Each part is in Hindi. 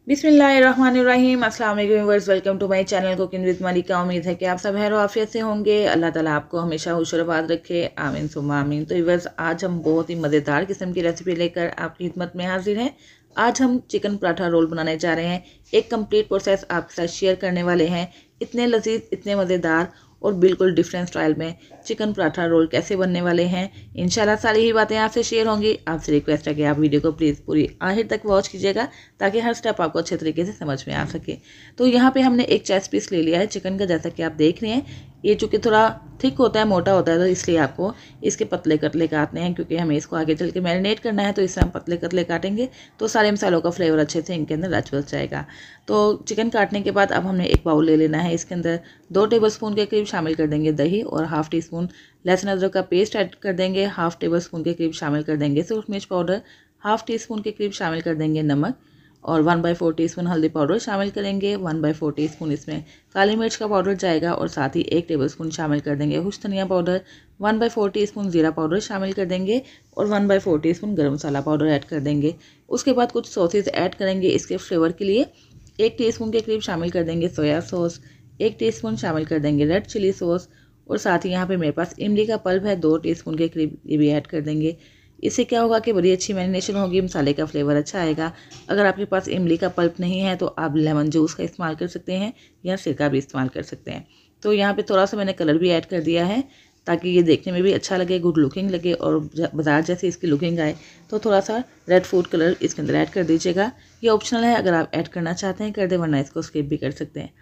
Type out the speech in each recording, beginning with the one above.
बिस्मिल्लाहिर्रहमानिर्रहीम। अस्सलाम वालेकुम viewers, welcome to my channel cooking with Malika. उम्मीद है कि आप सब खैर आफियत से होंगे। अल्लाह ताला आपको हमेशा खुशरबाद रखे, आमीन सुम्मा आमीन। तो व्यूअर्स, आज हम बहुत ही मज़ेदार किस्म की रेसिपी लेकर आपकी खिदमत में हाजिर हैं। आज हम चिकन पराठा रोल बनाने जा रहे हैं। एक कंप्लीट प्रोसेस आपके साथ शेयर करने वाले हैं। इतने लजीज, इतने मज़ेदार और बिल्कुल डिफरेंट स्टाइल में चिकन पराठा रोल कैसे बनने वाले हैं, इंशाल्लाह सारी ही बातें आपसे शेयर होंगी। आपसे रिक्वेस्ट है कि आप वीडियो को प्लीज़ पूरी आखिर तक वॉच कीजिएगा ताकि हर स्टेप आपको अच्छे तरीके से समझ में आ सके। तो यहाँ पे हमने एक चेस्ट पीस ले लिया है चिकन का, जैसा कि आप देख रहे हैं। ये चूँकि थोड़ा थिक होता है, मोटा होता है, तो इसलिए आपको इसके पतले कतले काटने हैं, क्योंकि हमें इसको आगे चल के मैरिनेट करना है। तो इससे हम पतले कतले काटेंगे तो सारे मसालों का फ्लेवर अच्छे से इनके अंदर रच बस जाएगा। तो चिकन काटने के बाद अब हमने एक बाउल ले लेना है। इसके अंदर 2 टेबलस्पून के करीब शामिल कर देंगे दही और हाफ़ टी स्पून लहसुन अदरक का पेस्ट ऐड कर देंगे। हाफ़ टेबल स्पून के करीब शामिल कर देंगे सूरख मिर्च पाउडर। हाफ़ टी स्पून के करीब शामिल कर देंगे नमक और 1/4 टीस्पून हल्दी पाउडर शामिल करेंगे। 1/4 टीस्पून इसमें काली मिर्च का पाउडर जाएगा और साथ ही 1 टेबलस्पून शामिल कर देंगे खुश्क धनिया पाउडर। 1/4 टीस्पून ज़ीरा पाउडर शामिल कर देंगे और 1/4 टीस्पून गरम मसाला पाउडर ऐड कर देंगे। उसके बाद कुछ सॉसेज ऐड करेंगे इसके फ्लेवर के लिए। 1 टीस्पून के करीब शामिल कर देंगे सोया सॉस। 1 टीस्पून शामिल कर देंगे रेड चिली सॉस और साथ ही यहाँ पे मेरे पास इमली का पल्प है, 2 टीस्पून के करीब ये भी ऐड कर देंगे। इससे क्या होगा कि बड़ी अच्छी मैरिनेशन होगी, मसाले का फ्लेवर अच्छा आएगा। अगर आपके पास इमली का पल्प नहीं है तो आप लेमन जूस का इस्तेमाल कर सकते हैं या सिरका भी इस्तेमाल कर सकते हैं। तो यहाँ पे थोड़ा सा मैंने कलर भी ऐड कर दिया है ताकि ये देखने में भी अच्छा लगे, गुड लुकिंग लगे और बाजार जैसे इसकी लुकिंग आए। तो थोड़ा सा रेड फूड कलर इसके अंदर ऐड कर दीजिएगा। ये ऑप्शनल है, अगर आप ऐड करना चाहते हैं कर दें, वरना इसको स्किप भी कर सकते हैं।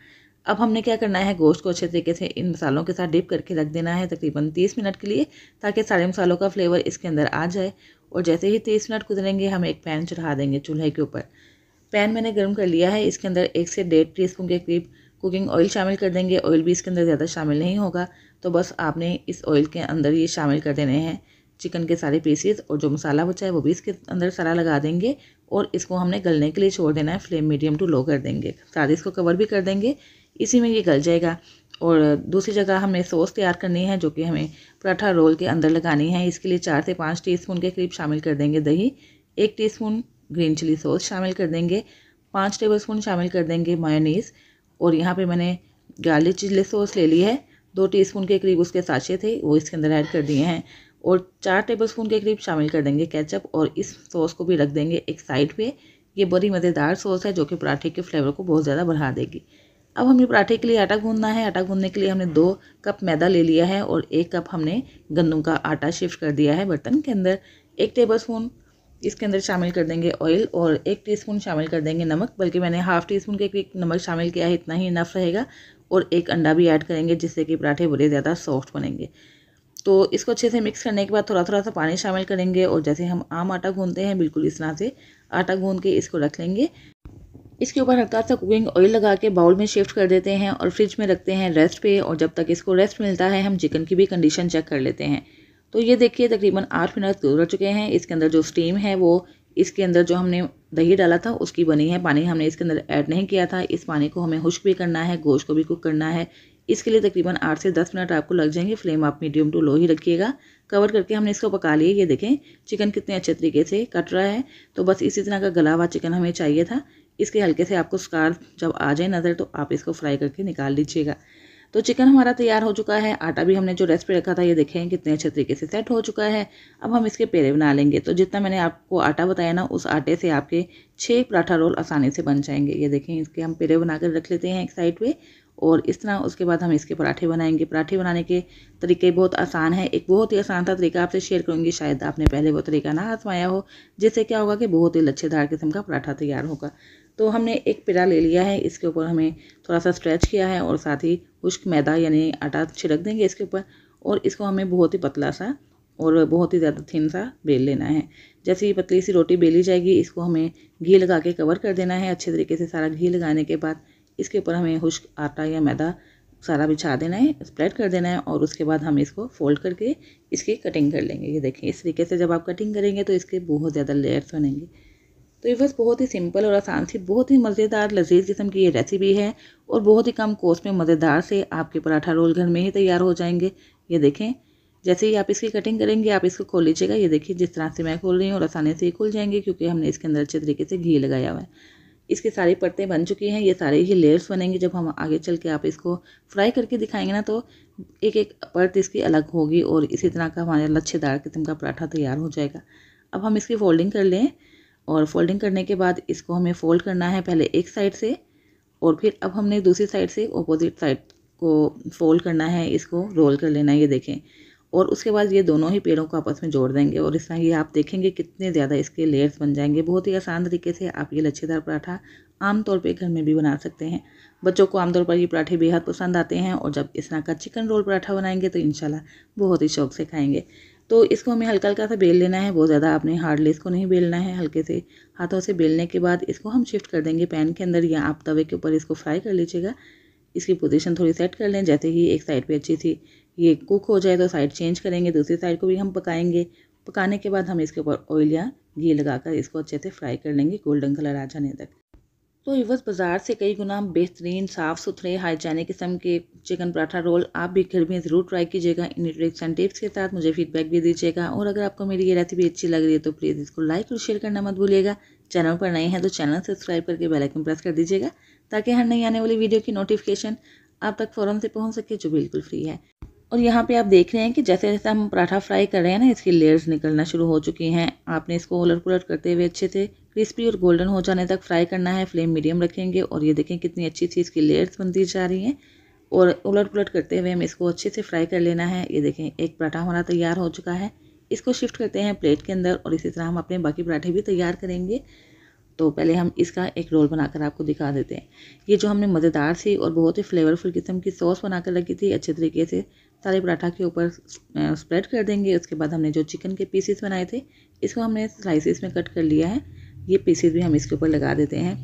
अब हमने क्या करना है, गोश्त को अच्छे तरीके से इन मसालों के साथ डिप करके रख देना है तकरीबन 30 मिनट के लिए, ताकि सारे मसालों का फ्लेवर इसके अंदर आ जाए। और जैसे ही 30 मिनट गुजरेंगे हम एक पैन चढ़ा देंगे चूल्हे के ऊपर। पैन मैंने गर्म कर लिया है। इसके अंदर 1 से 1.5 टीस्पून के करीब कुकिंग ऑयल शामिल कर देंगे। ऑयल भी इसके अंदर ज़्यादा शामिल नहीं होगा, तो बस आपने इस ऑयल के अंदर ये शामिल कर देने हैं चिकन के सारे पीसेस, और जो मसाला बचा है वो भी इसके अंदर सारा लगा देंगे और इसको हमने गलने के लिए छोड़ देना है। फ्लेम मीडियम टू लो कर देंगे, साथ ही इसको कवर भी कर देंगे, इसी में ये गल जाएगा। और दूसरी जगह हमें सॉस तैयार करनी है जो कि हमें पराठा रोल के अंदर लगानी है। इसके लिए 4 से 5 टीस्पून के करीब शामिल कर देंगे दही। 1 टीस्पून ग्रीन चिली सॉस शामिल कर देंगे। 5 टेबलस्पून शामिल कर देंगे मायोनीज़। और यहाँ पे मैंने गार्लिक चिली सॉस ले ली है, 2 टीस्पून के करीब उसके साचे थे वो इसके अंदर ऐड कर दिए हैं। और 4 टेबलस्पून के करीब शामिल कर देंगे केचप और इस सॉस को भी रख देंगे एक साइड पे। ये बड़ी मज़ेदार सॉस है जो कि पराठे के फ्लेवर को बहुत ज़्यादा बढ़ा देगी। अब हमें पराठे के लिए आटा गूंदना है। आटा गूंदने के लिए हमने 2 कप मैदा ले लिया है और 1 कप हमने गंदम का आटा शिफ्ट कर दिया है बर्तन के अंदर। 1 टेबलस्पून इसके अंदर शामिल कर देंगे ऑयल और 1 टीस्पून शामिल कर देंगे नमक, बल्कि मैंने हाफ़ टीस्पून के करीब नमक शामिल किया है, इतना ही इनफ रहेगा। और 1 अंडा भी ऐड करेंगे जिससे कि पराठे बड़े ज़्यादा सॉफ्ट बनेंगे। तो इसको अच्छे से मिक्स करने के बाद थोड़ा थोड़ा सा पानी शामिल करेंगे और जैसे हम आम आटा गूंदते हैं बिल्कुल इस तरह से आटा गूंद के इसको रख लेंगे। इसके ऊपर हल्का सा कुकिंग ऑयल लगा के बाउल में शिफ्ट कर देते हैं और फ्रिज में रखते हैं रेस्ट पे। और जब तक इसको रेस्ट मिलता है हम चिकन की भी कंडीशन चेक कर लेते हैं। तो ये देखिए तकरीबन 8 मिनट गुजर चुके हैं। इसके अंदर जो स्टीम है वो इसके अंदर जो हमने दही डाला था उसकी बनी है। पानी हमने इसके अंदर ऐड नहीं किया था। इस पानी को हमें खुश्क भी करना है, गोश्त को भी कुक करना है। इसके लिए तकरीबन 8 से 10 मिनट आपको लग जाएंगे। फ्लेम आप मीडियम टू लो ही रखिएगा। कवर करके हमने इसको पका लिए। ये देखें चिकन कितने अच्छे तरीके से कट रहा है। तो बस इसी तरह का गला हुआ चिकन हमें चाहिए था। इसके हल्के से आपको स्कार जब आ जाए नज़र तो आप इसको फ्राई करके निकाल लीजिएगा। तो चिकन हमारा तैयार हो चुका है। आटा भी हमने जो रेस्ट पे रखा था ये देखें कितने अच्छे तरीके से सेट हो चुका है। अब हम इसके पेड़े बना लेंगे। तो जितना मैंने आपको आटा बताया ना, उस आटे से आपके 6 पराठा रोल आसानी से बन जाएंगे। ये देखें इसके हम पेड़े बना कर रख लेते हैं एक साइड पे और इस तरह उसके बाद हम इसके पराठे बनाएंगे। पराठे बनाने के तरीके बहुत आसान है। एक बहुत ही आसान सा तरीका आपसे शेयर करूँगी, शायद आपने पहले वो तरीका ना आजमाया हो, जिससे क्या होगा कि बहुत ही लच्छेदार किस्म का पराठा तैयार होगा। तो हमने एक पेड़ा ले लिया है, इसके ऊपर हमें थोड़ा सा स्ट्रेच किया है और साथ ही खुश्क मैदा यानी आटा छिड़क देंगे इसके ऊपर। और इसको हमें बहुत ही पतला सा और बहुत ही ज़्यादा थिन सा बेल लेना है। जैसे ही पतली सी रोटी बेली जाएगी इसको हमें घी लगा के कवर कर देना है अच्छे तरीके से। सारा घी लगाने के बाद इसके ऊपर हमें खुश्क आटा या मैदा सारा बिछा देना है, स्प्रेड कर देना है और उसके बाद हम इसको फोल्ड करके इसकी कटिंग कर लेंगे। ये देखें इस तरीके से जब आप कटिंग करेंगे तो इसके बहुत ज़्यादा लेयर्स बनेंगे। तो ये बस बहुत ही सिंपल और आसान सी बहुत ही मज़ेदार लजीज किस्म की ये रेसिपी है और बहुत ही कम कॉस्ट में मज़ेदार से आपके पराठा रोल घर में ही तैयार हो जाएंगे। ये देखें जैसे ही आप इसकी कटिंग करेंगे आप इसको खोल लीजिएगा। ये देखिए जिस तरह से मैं खोल रही हूँ और आसानी से ही खुल जाएंगे क्योंकि हमने इसके अंदर अच्छे तरीके से घी लगाया हुआ है। इसकी सारी परतें बन चुकी हैं, ये सारे ही लेयर्स बनेंगे। जब हम आगे चल के आप इसको फ्राई करके दिखाएंगे ना तो एक एक परत इसकी अलग होगी और इसी तरह का हमारा लच्छेदार किस्म का पराठा तैयार हो जाएगा। अब हम इसकी फोल्डिंग कर लें और फोल्डिंग करने के बाद इसको हमें फोल्ड करना है पहले एक साइड से और फिर अब हमने दूसरी साइड से अपोजिट साइड को फोल्ड करना है, इसको रोल कर लेना है, ये देखें। और उसके बाद ये दोनों ही पेड़ों को आपस में जोड़ देंगे और इस तरह ये आप देखेंगे कितने ज़्यादा इसके लेयर्स बन जाएंगे। बहुत ही आसान तरीके से आप ये लच्छेदार पराठा आमतौर पे घर में भी बना सकते हैं। बच्चों को आमतौर पर ये पराठे बेहद पसंद आते हैं और जब इस तरह का चिकन रोल पराठा बनाएंगे तो इंशाल्लाह बहुत ही शौक से खाएंगे। तो इसको हमें हल्का हल्का सा बेल लेना है, बहुत ज़्यादा आपने हार्डली इसको नहीं बेलना है। हल्के से हाथों से बेलने के बाद इसको हम शिफ्ट कर देंगे पैन के अंदर या आप तवे के ऊपर इसको फ्राई कर लीजिएगा। इसकी पोजीशन थोड़ी सेट कर लें, जैसे ही एक साइड पे अच्छी सी ये कुक हो जाए तो साइड चेंज करेंगे, दूसरी साइड को भी हम पकाएंगे। पकाने के बाद हम इसके ऊपर ऑयल या घी लगाकर इसको अच्छे से फ्राई कर लेंगे गोल्डन कलर आ जाने तक। तो व्यूअर्स, बाज़ार से कई गुना बेहतरीन साफ़ सुथरे हाइजेनिक किस्म के चिकन पराठा रोल आप भी घर में ज़रूर ट्राई कीजिएगा। इन ट्रिक्स एंड टिप्स के साथ मुझे फीडबैक भी दीजिएगा और अगर आपको मेरी ये रेसिपी अच्छी लग रही है तो प्लीज़ इसको लाइक और शेयर करना मत भूलिएगा। चैनल पर नए हैं तो चैनल सब्सक्राइब करके बेल आइकन प्रेस कर दीजिएगा ताकि हर नई आने वाली वीडियो की नोटिफिकेशन आप तक फ़ौरन से पहुँच सके, जो बिल्कुल फ्री है। और यहाँ पे आप देख रहे हैं कि जैसे जैसे हम पराठा फ्राई कर रहे हैं ना, इसकी लेयर्स निकलना शुरू हो चुकी हैं। आपने इसको उलट पुलट करते हुए अच्छे से क्रिस्पी और गोल्डन हो जाने तक फ्राई करना है। फ्लेम मीडियम रखेंगे और ये देखें कितनी अच्छी सी इसकी लेयर्स बनती जा रही हैं और उलट पुलट करते हुए हम इसको अच्छे से फ्राई कर लेना है। ये देखें एक पराठा हमारा तैयार हो चुका है। इसको शिफ्ट करते हैं प्लेट के अंदर और इसी तरह हम अपने बाकी पराठे भी तैयार करेंगे। तो पहले हम इसका एक रोल बनाकर आपको दिखा देते हैं। ये जो हमने मज़ेदार सी और बहुत ही फ्लेवरफुल किस्म की सॉस बनाकर रखी थी, अच्छे तरीके से सारे पराठा के ऊपर स्प्रेड कर देंगे। उसके बाद हमने जो चिकन के पीसेस बनाए थे इसको हमने स्लाइसेस में कट कर लिया है। ये पीसेस भी हम इसके ऊपर लगा देते हैं।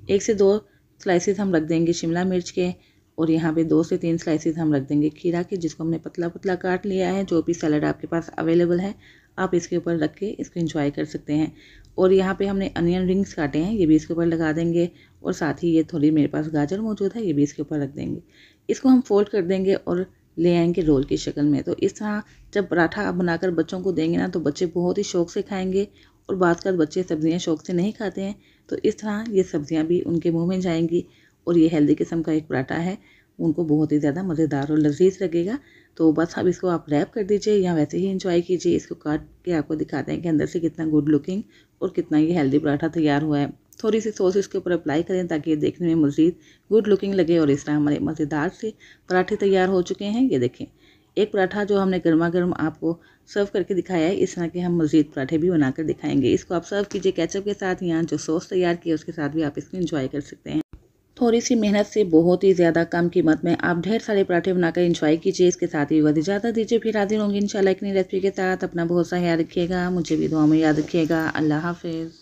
1 से 2 स्लाइसेस हम रख देंगे शिमला मिर्च के और यहाँ पे 2 से 3 स्लाइसेस हम रख देंगे खीरा के, जिसको हमने पतला पतला काट लिया है। जो भी सैलड आपके पास अवेलेबल है आप इसके ऊपर रख के इसको एंजॉय कर सकते हैं। और यहाँ पे हमने अनियन रिंग्स काटे हैं, ये भी इसके ऊपर लगा देंगे और साथ ही ये थोड़ी मेरे पास गाजर मौजूद है, ये भी इसके ऊपर रख देंगे। इसको हम फोल्ड कर देंगे और ले आएंगे रोल की शक्ल में। तो इस तरह जब पराठा आप बनाकर बच्चों को देंगे ना तो बच्चे बहुत ही शौक से खाएंगे और बाज़ बच्चे सब्जियां शौक से नहीं खाते हैं, तो इस तरह ये सब्जियां भी उनके मुंह में जाएंगी और ये हेल्दी किस्म का एक पराठा है, उनको बहुत ही ज़्यादा मज़ेदार और लजीज लगेगा। तो बस अब इसको आप रैप कर दीजिए या वैसे ही इंजॉय कीजिए। इसको काट के आपको दिखाते हैं कि अंदर से कितना गुड लुकिंग और कितना ये हेल्दी पराठा तैयार हुआ है। थोड़ी सी सॉस इसके ऊपर अप्लाई करें ताकि ये देखने में मज़ीद गुड लुकिंग लगे और इस तरह हमारे मज़ेदार से पराठे तैयार हो चुके हैं। ये देखें एक पराठा जो हमने गर्मा गर्म आपको सर्व करके दिखाया है, इस तरह के हम मज़ीद पराठे भी बनाकर दिखाएंगे। इसको आप सर्व कीजिए केचप के साथ या जो सॉस तैयार की है उसके साथ भी आप इसको एंजॉय कर सकते हैं। थोड़ी सी मेहनत से बहुत ही ज़्यादा कम कीमत में आप ढेर सारे पराठे बनाकर एंजॉय कीजिए। इसके साथ ही वह इजाज़त दीजिए, फिर हाजिर होंगे इंशाल्लाह एक नई रेसिपी के साथ। अपना बहुत सा ख्याल रखिएगा, मुझे भी दुआ में याद रखिएगा। अल्लाह हाफिज़।